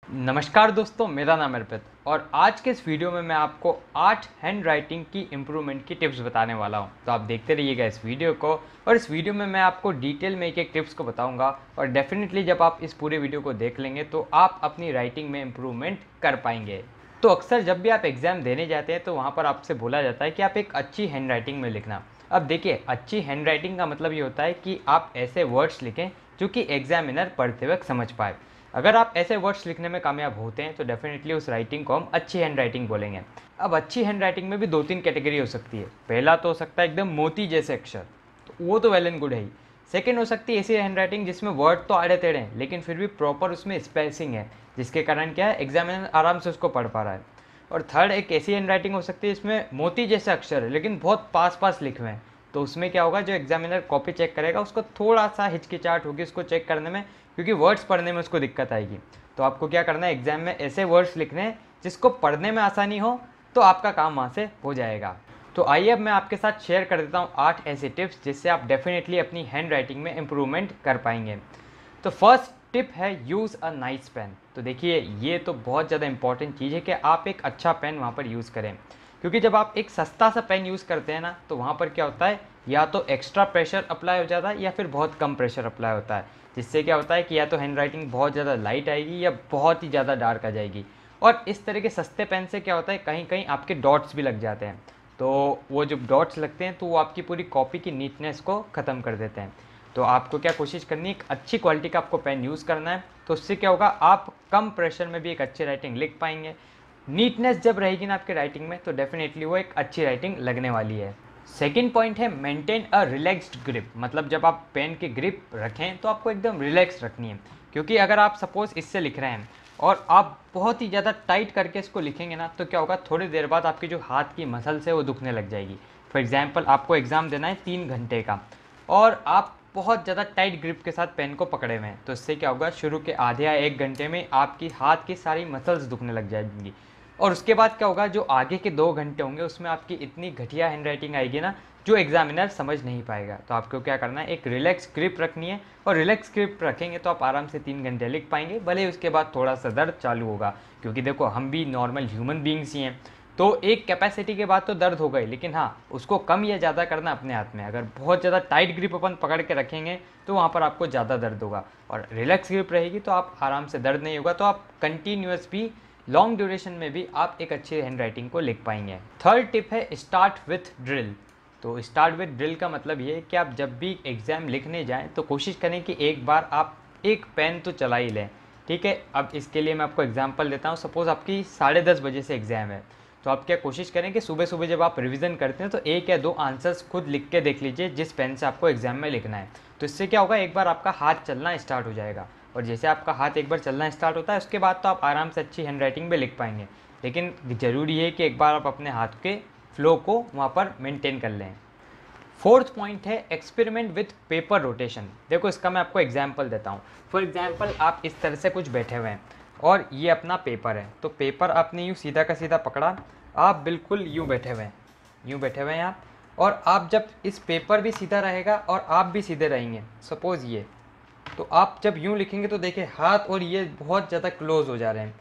नमस्कार दोस्तों, मेरा नाम है अर्पित और आज के इस वीडियो में मैं आपको 8 हैंड राइटिंग की इम्प्रूवमेंट की टिप्स बताने वाला हूं। तो आप देखते रहिएगा इस वीडियो को और इस वीडियो में मैं आपको डिटेल में एक एक टिप्स को बताऊंगा और डेफिनेटली जब आप इस पूरे वीडियो को देख लेंगे तो आप अपनी राइटिंग में इम्प्रूवमेंट कर पाएंगे। तो अक्सर जब भी आप एग्ज़ाम देने जाते हैं तो वहाँ पर आपसे बोला जाता है कि आप एक अच्छी हैंड राइटिंग में लिखना। अब देखिए, अच्छी हैंड राइटिंग का मतलब ये होता है कि आप ऐसे वर्ड्स लिखें जो कि एग्जामिनर पढ़ते वक्त समझ पाए। अगर आप ऐसे वर्ड्स लिखने में कामयाब होते हैं तो डेफिनेटली उस राइटिंग को हम अच्छी हैंड राइटिंग बोलेंगे। अब अच्छी हैंड राइटिंग में भी दो तीन कैटेगरी हो सकती है। पहला तो हो सकता है एकदम मोती जैसे अक्षर, तो वो तो वेल एंड गुड है ही। सेकेंड हो सकती है ऐसी हैंड राइटिंग जिसमें वर्ड तो आड़े टेढ़े हैं लेकिन फिर भी प्रॉपर उसमें स्पेसिंग है, जिसके कारण क्या है, एग्जामिनर आराम से उसको पढ़ पा रहा है। और थर्ड एक ऐसी हैंड राइटिंग हो सकती है जिसमें मोती जैसे अक्षर है लेकिन बहुत पास पास लिखे हुए हैं। तो उसमें क्या होगा, जो एग्जामिनर कॉपी चेक करेगा उसको थोड़ा सा हिचकिचाहट होगी उसको चेक करने में, क्योंकि वर्ड्स पढ़ने में उसको दिक्कत आएगी। तो आपको क्या करना है, एग्जाम में ऐसे वर्ड्स लिखने हैं जिसको पढ़ने में आसानी हो, तो आपका काम वहाँ से हो जाएगा। तो आइए अब मैं आपके साथ शेयर कर देता हूँ 8 ऐसे टिप्स जिससे आप डेफिनेटली अपनी हैंड राइटिंग में इम्प्रूवमेंट कर पाएंगे। तो फर्स्ट टिप है यूज़ अ नाइस पेन। तो देखिए, ये तो बहुत ज़्यादा इंपॉर्टेंट चीज़ है कि आप एक अच्छा पेन वहाँ पर यूज़ करें, क्योंकि जब आप एक सस्ता सा पेन यूज़ करते हैं ना तो वहाँ पर क्या होता है, या तो एक्स्ट्रा प्रेशर अप्लाई हो जाता है या फिर बहुत कम प्रेशर अप्लाई होता है, जिससे क्या होता है कि या तो हैंड राइटिंग बहुत ज़्यादा लाइट आएगी या बहुत ही ज़्यादा डार्क आ जाएगी। और इस तरह के सस्ते पेन से क्या होता है, कहीं कहीं आपके डॉट्स भी लग जाते हैं। तो वो जब डॉट्स लगते हैं तो वो आपकी पूरी कॉपी की नीटनेस को ख़त्म कर देते हैं। तो आपको क्या कोशिश करनी है, एक अच्छी क्वालिटी का आपको पेन यूज़ करना है। तो उससे क्या होगा, आप कम प्रेशर में भी एक अच्छी राइटिंग लिख पाएंगे। नीटनेस जब रहेगी ना आपके राइटिंग में तो डेफिनेटली वो एक अच्छी राइटिंग लगने वाली है। सेकेंड पॉइंट है मेंटेन अ रिलैक्स्ड ग्रिप। मतलब जब आप पेन की ग्रिप रखें तो आपको एकदम रिलैक्स रखनी है, क्योंकि अगर आप सपोज इससे लिख रहे हैं और आप बहुत ही ज़्यादा टाइट करके इसको लिखेंगे ना तो क्या होगा, थोड़ी देर बाद आपकी जो हाथ की मसल्स है वो दुखने लग जाएगी। फॉर एग्जाम्पल, आपको एग्ज़ाम देना है 3 घंटे का और आप बहुत ज़्यादा टाइट ग्रिप के साथ पेन को पकड़े हुए हैं, तो इससे क्या होगा, शुरू के आधे या 1 घंटे में आपकी हाथ की सारी मसल्स दुखने लग जाएंगी। और उसके बाद क्या होगा, जो आगे के 2 घंटे होंगे उसमें आपकी इतनी घटिया हैंड राइटिंग आएगी ना जो एग्जामिनर समझ नहीं पाएगा। तो आपको क्या करना है, एक रिलैक्स ग्रिप रखनी है और रिलैक्स ग्रिप रखेंगे तो आप आराम से 3 घंटे लिख पाएंगे। भले ही उसके बाद थोड़ा सा दर्द चालू होगा, क्योंकि देखो हम भी नॉर्मल ह्यूमन बींग्स ही हैं। तो एक कैपेसिटी के बाद तो दर्द होगा ही, लेकिन हाँ, उसको कम या ज़्यादा करना अपने हाथ में। अगर बहुत ज़्यादा टाइट ग्रिप अपन पकड़ के रखेंगे तो वहाँ पर आपको ज़्यादा दर्द होगा, और रिलैक्स ग्रिप रहेगी तो आप आराम से, दर्द नहीं होगा, तो आप कंटिन्यूस भी लॉन्ग ड्यूरेशन में भी आप एक अच्छी हैंड राइटिंग को लिख पाएंगे। थर्ड टिप है स्टार्ट विथ ड्रिल। तो स्टार्ट विथ ड्रिल का मतलब ये है कि आप जब भी एग्ज़ाम लिखने जाएं तो कोशिश करें कि एक बार आप एक पेन तो चला ही लें। ठीक है, अब इसके लिए मैं आपको एग्जांपल देता हूँ। सपोज़ आपकी 10:30 बजे से एग्ज़ाम है, तो आप क्या कोशिश करें कि सुबह सुबह जब आप रिवीजन करते हैं तो एक या दो आंसर्स खुद लिख के देख लीजिए जिस पेन से आपको एग्जाम में लिखना है। तो इससे क्या होगा, एक बार आपका हाथ चलना स्टार्ट हो जाएगा, और जैसे आपका हाथ एक बार चलना स्टार्ट होता है उसके बाद तो आप आराम से अच्छी हैंड राइटिंग में लिख पाएंगे। लेकिन ज़रूरी है कि एक बार आप अपने हाथ के फ्लो को वहाँ पर मेंटेन कर लें। फोर्थ पॉइंट है एक्सपेरिमेंट विथ पेपर रोटेशन। देखो, इसका मैं आपको एग्जांपल देता हूँ। फॉर एग्जांपल, आप इस तरह से कुछ बैठे हुए हैं और ये अपना पेपर है, तो पेपर आपने यूँ सीधा का सीधा पकड़ा, आप बिल्कुल यूँ बैठे हुए हैं, यूँ बैठे हुए हैं आप। और आप जब इस पेपर भी सीधा रहेगा और आप भी सीधे रहेंगे, सपोज़ ये, तो आप जब यूँ लिखेंगे तो देखिए हाथ और ये बहुत ज़्यादा क्लोज हो जा रहे हैं।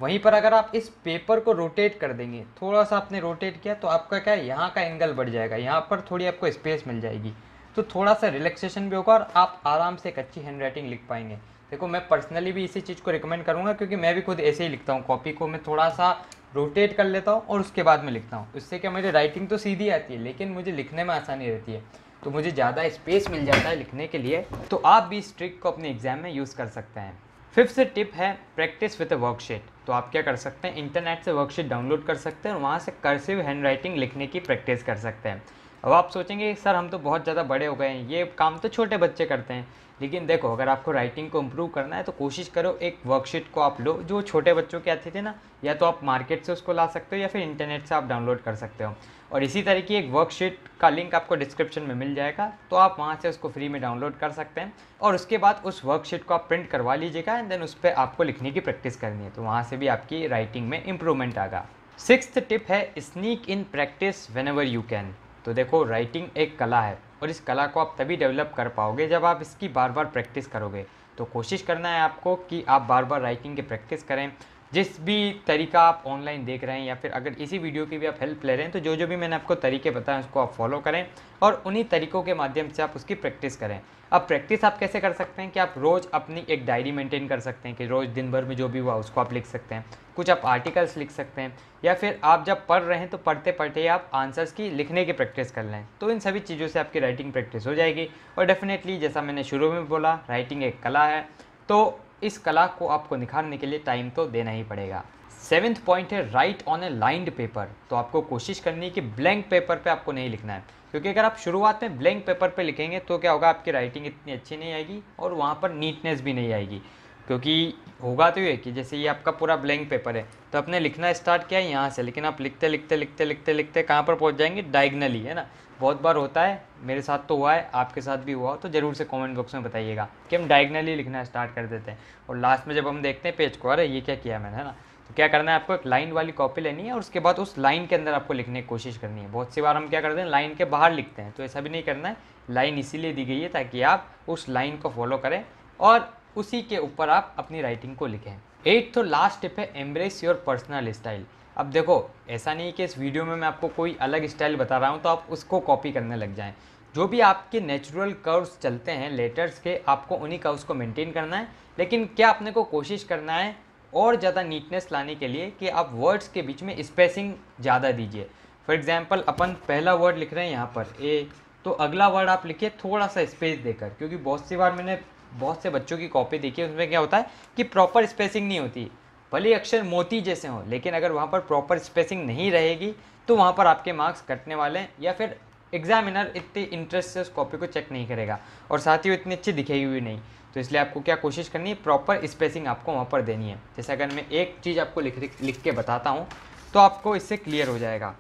वहीं पर अगर आप इस पेपर को रोटेट कर देंगे, थोड़ा सा आपने रोटेट किया तो आपका क्या है, यहाँ का एंगल बढ़ जाएगा, यहाँ पर थोड़ी आपको स्पेस मिल जाएगी, तो थोड़ा सा रिलैक्सेशन भी होगा और आप आराम से एक अच्छी हैंड राइटिंग लिख पाएंगे। देखो, मैं पर्सनली भी इसी चीज़ को रिकमेंड करूँगा, क्योंकि मैं भी खुद ऐसे ही लिखता हूँ। कॉपी को मैं थोड़ा सा रोटेट कर लेता हूँ और उसके बाद में लिखता हूँ। इससे क्या, मेरी राइटिंग तो सीधी आती है लेकिन मुझे लिखने में आसानी रहती है, तो मुझे ज़्यादा स्पेस मिल जाता है लिखने के लिए। तो आप भी इस ट्रिक को अपने एग्जाम में यूज़ कर सकते हैं। फिफ्थ टिप है प्रैक्टिस विद अ वर्कशीट। तो आप क्या कर सकते हैं, इंटरनेट से वर्कशीट डाउनलोड कर सकते हैं और वहाँ से कर्सिव हैंड राइटिंग लिखने की प्रैक्टिस कर सकते हैं। अब आप सोचेंगे सर हम तो बहुत ज़्यादा बड़े हो गए हैं, ये काम तो छोटे बच्चे करते हैं। लेकिन देखो, अगर आपको राइटिंग को इम्प्रूव करना है तो कोशिश करो एक वर्कशीट को आप लो जो छोटे बच्चों के आते थे ना, या तो आप मार्केट से उसको ला सकते हो या फिर इंटरनेट से आप डाउनलोड कर सकते हो। और इसी तरह की एक वर्कशीट का लिंक आपको डिस्क्रिप्शन में मिल जाएगा, तो आप वहाँ से उसको फ्री में डाउनलोड कर सकते हैं और उसके बाद उस वर्कशीट को आप प्रिंट करवा लीजिएगा एंड देन उस पर आपको लिखने की प्रैक्टिस करनी है, तो वहाँ से भी आपकी राइटिंग में इम्प्रूवमेंट आएगा। सिक्स्थ टिप है sneak in practice whenever you can. तो देखो, राइटिंग एक कला है और इस कला को आप तभी डेवलप कर पाओगे जब आप इसकी बार बार प्रैक्टिस करोगे। तो कोशिश करना है आपको कि आप बार बार राइटिंग की प्रैक्टिस करें। जिस भी तरीका आप ऑनलाइन देख रहे हैं या फिर अगर इसी वीडियो की भी आप हेल्प ले रहे हैं, तो जो जो भी मैंने आपको तरीके बताए उसको आप फॉलो करें और उन्हीं तरीकों के माध्यम से आप उसकी प्रैक्टिस करें। अब प्रैक्टिस आप कैसे कर सकते हैं कि आप रोज़ अपनी एक डायरी मेंटेन कर सकते हैं कि रोज़ दिन भर में जो भी हुआ उसको आप लिख सकते हैं। कुछ आप आर्टिकल्स लिख सकते हैं या फिर आप जब पढ़ रहे हैं तो पढ़ते पढ़ते आप आंसर्स की लिखने की प्रैक्टिस कर लें। तो इन सभी चीज़ों से आपकी राइटिंग प्रैक्टिस हो जाएगी। और डेफिनेटली जैसा मैंने शुरू में बोला, राइटिंग एक कला है, तो इस कला को आपको निखारने के लिए टाइम तो देना ही पड़ेगा। 7th पॉइंट है right on A lined paper. तो आपको कोशिश करनी है कि ब्लैंक पेपर पे आपको नहीं लिखना है, क्योंकि अगर आप शुरुआत में ब्लैंक पेपर पे लिखेंगे तो क्या होगा, आपकी राइटिंग इतनी अच्छी नहीं आएगी और वहाँ पर नीटनेस भी नहीं आएगी। क्योंकि होगा तो ये कि जैसे ये आपका पूरा ब्लैंक पेपर है, तो आपने लिखना स्टार्ट किया यहाँ से, लेकिन आप लिखते लिखते लिखते लिखते लिखते कहाँ पर पहुँच जाएंगे, डायगनली, है ना। बहुत बार होता है, मेरे साथ तो हुआ है, आपके साथ भी हुआ हो तो ज़रूर से कमेंट बॉक्स में बताइएगा कि हम डायगनली लिखना स्टार्ट कर देते हैं और लास्ट में जब हम देखते हैं पेज को, अरे ये क्या किया मैंने, है ना। तो क्या करना है, आपको एक लाइन वाली कॉपी लेनी है और उसके बाद उस लाइन के अंदर आपको लिखने की कोशिश करनी है। बहुत सी बार हम क्या करते हैं, लाइन के बाहर लिखते हैं, तो ऐसा भी नहीं करना है। लाइन इसीलिए दी गई है ताकि आप उस लाइन को फॉलो करें और उसी के ऊपर आप अपनी राइटिंग को लिखें। 8th तो लास्ट टिप है एम्ब्रेस योर पर्सनल स्टाइल। अब देखो, ऐसा नहीं कि इस वीडियो में मैं आपको कोई अलग स्टाइल बता रहा हूँ तो आप उसको कॉपी करने लग जाएं। जो भी आपके नेचुरल कर्व्स चलते हैं लेटर्स के, आपको उन्हीं कर्व्स को मेंटेन करना है। लेकिन क्या अपने को कोशिश करना है और ज़्यादा नीटनेस लाने के लिए कि आप वर्ड्स के बीच में स्पेसिंग ज़्यादा दीजिए। फॉर एग्जांपल, अपन पहला वर्ड लिख रहे हैं यहाँ पर ए, तो अगला वर्ड आप लिखिए थोड़ा सा स्पेस देकर, क्योंकि बहुत सी बार मैंने बहुत से बच्चों की कॉपी देखी है, उसमें क्या होता है कि प्रॉपर स्पेसिंग नहीं होती। भले अक्षर मोती जैसे हों, लेकिन अगर वहाँ पर प्रॉपर स्पेसिंग नहीं रहेगी तो वहाँ पर आपके मार्क्स कटने वाले हैं या फिर एग्जामिनर इतने इंटरेस्ट से उस कॉपी को चेक नहीं करेगा और साथ ही वो इतनी अच्छी दिखेगी भी नहीं। तो इसलिए आपको क्या कोशिश करनी है, प्रॉपर स्पेसिंग आपको वहाँ पर देनी है। जैसे अगर मैं एक चीज़ आपको लिख के बताता हूँ तो आपको इससे क्लियर हो जाएगा।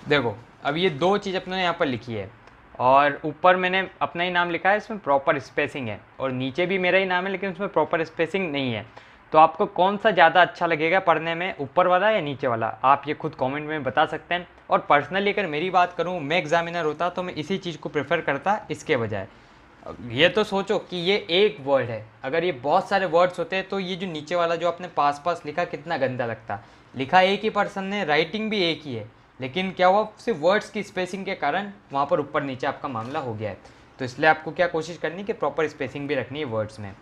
देखो, अब ये 2 चीज़ अपने यहाँ पर लिखी है और ऊपर मैंने अपना ही नाम लिखा है, इसमें प्रॉपर स्पेसिंग है, और नीचे भी मेरा ही नाम है लेकिन उसमें प्रॉपर स्पेसिंग नहीं है। तो आपको कौन सा ज़्यादा अच्छा लगेगा पढ़ने में, ऊपर वाला या नीचे वाला, आप ये खुद कमेंट में बता सकते हैं। और पर्सनली अगर मेरी बात करूँ, मैं एग्जामिनर होता तो मैं इसी चीज़ को प्रेफर करता इसके बजाय। ये तो सोचो कि ये एक वर्ड है, अगर ये बहुत सारे वर्ड्स होते हैं तो ये जो नीचे वाला जो आपने पास पास लिखा कितना गंदा लगता। लिखा एक ही पर्सन ने, राइटिंग भी एक ही है, लेकिन क्या हुआ, सिर्फ वर्ड्स की स्पेसिंग के कारण वहाँ पर ऊपर नीचे आपका मामला हो गया है। तो इसलिए आपको क्या कोशिश करनी है कि प्रॉपर स्पेसिंग भी रखनी है वर्ड्स में।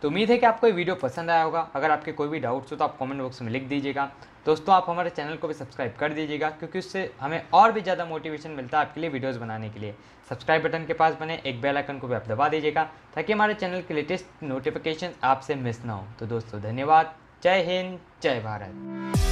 तो उम्मीद है कि आपको ये वीडियो पसंद आया होगा। अगर आपके कोई भी डाउट्स हो तो आप कमेंट बॉक्स में लिख दीजिएगा। दोस्तों, आप हमारे चैनल को भी सब्सक्राइब कर दीजिएगा, क्योंकि उससे हमें और भी ज़्यादा मोटिवेशन मिलता है आपके लिए वीडियोस बनाने के लिए। सब्सक्राइब बटन के पास बने एक बेल आइकन को भी आप दबा दीजिएगा ताकि हमारे चैनल के लेटेस्ट नोटिफिकेशन आपसे मिस ना हो। तो दोस्तों, धन्यवाद। जय हिंद, जय भारत।